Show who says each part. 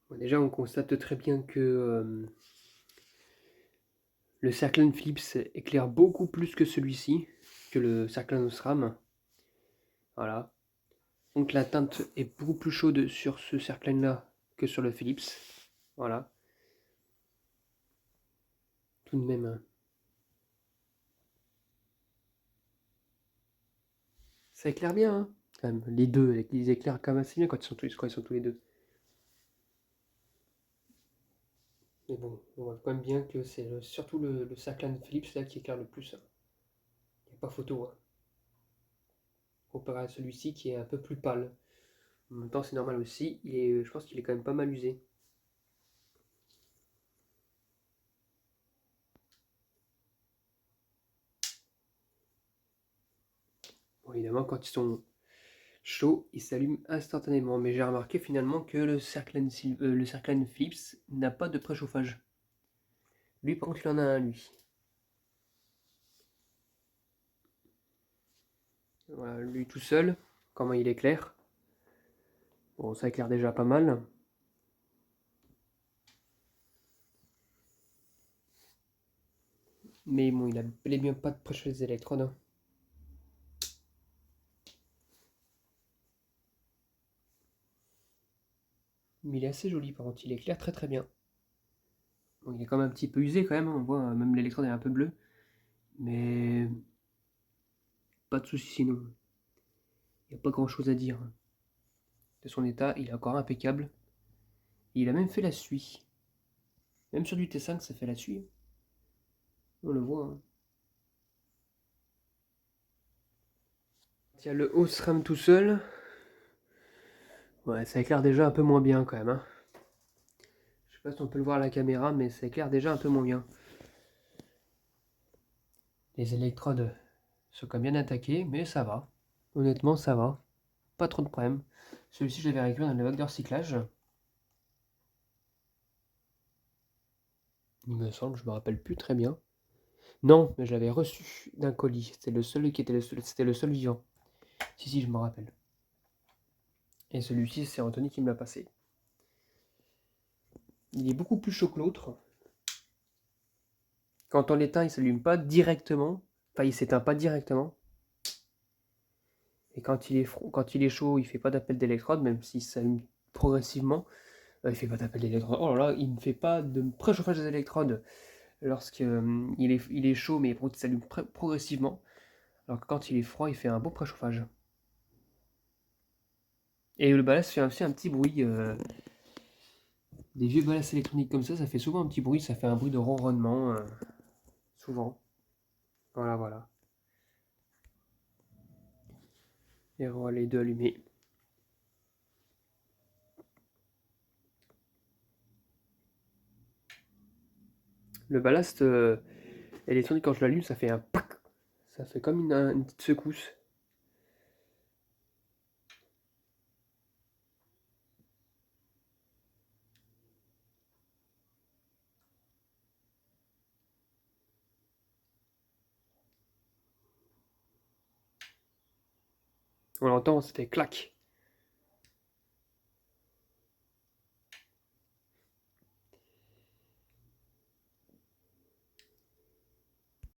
Speaker 1: Bon, déjà, on constate très bien que le Circlen Philips éclaire beaucoup plus que celui-ci, que le Circlen Osram. Voilà. Donc la teinte est beaucoup plus chaude sur ce Circlen-là que sur le Philips. Voilà. Tout de même, hein. Ça éclaire bien, hein, quand même. Les deux, ils éclairent quand même assez bien quand ils sont tous les deux. Mais bon, on voit quand même bien que c'est surtout le Circlen Philips là qui éclaire le plus, hein. Il n'y a pas photo, hein, comparé à celui-ci qui est un peu plus pâle. En même temps, c'est normal aussi. Je pense qu'il est quand même pas mal usé. Bon, évidemment, quand ils sont chauds, ils s'allument instantanément. Mais j'ai remarqué finalement que le Circlen Philips n'a pas de préchauffage. Lui, par contre, il en a un, lui. Voilà, lui tout seul, comment il éclaire. Bon, ça éclaire déjà pas mal. Mais bon, il a bel et bien pas de préchauffage des électrodes, hein. Mais il est assez joli, par contre, il éclaire très très bien. Bon, il est quand même un petit peu usé quand même, on voit même l'électrode est un peu bleue. Mais pas de soucis sinon. Il n'y a pas grand chose à dire de son état, il est encore impeccable. Il a même fait la suie. Même sur du T5, ça fait la suie. On le voit, hein. Il y a le haut SRAM tout seul. Ouais, ça éclaire déjà un peu moins bien quand même, hein. Je sais pas si on peut le voir à la caméra, mais ça éclaire déjà un peu moins bien. Les électrodes sont quand même bien attaquées, mais ça va. Honnêtement, ça va. Pas trop de problème. Celui-ci, je l'avais récupéré dans le bac de recyclage. Il me semble, je me rappelle plus très bien. Non, mais je l'avais reçu d'un colis. C'était le seul qui était c'était le seul vivant. Si, si, je me rappelle. Et celui-ci, c'est Anthony qui me l'a passé. Il est beaucoup plus chaud que l'autre. Quand on l'éteint, il s'allume pas directement. Enfin, il s'éteint pas directement. Et quand il est chaud, il fait pas d'appel d'électrode, même s'il s'allume progressivement. Il fait pas d'appel d'électrode. Oh là là, il ne fait pas de préchauffage des électrodes lorsqu'il il est chaud, mais il s'allume progressivement. Alors que quand il est froid, il fait un beau préchauffage. Et le ballast fait aussi un petit bruit. Des vieux ballasts électroniques comme ça fait souvent un petit bruit, ça fait un bruit de ronronnement, souvent. Voilà, voilà. Et voilà les deux allumés. Le ballast électronique, quand je l'allume, ça fait un pac. Ça fait comme une petite secousse. On l'entend, c'était clac.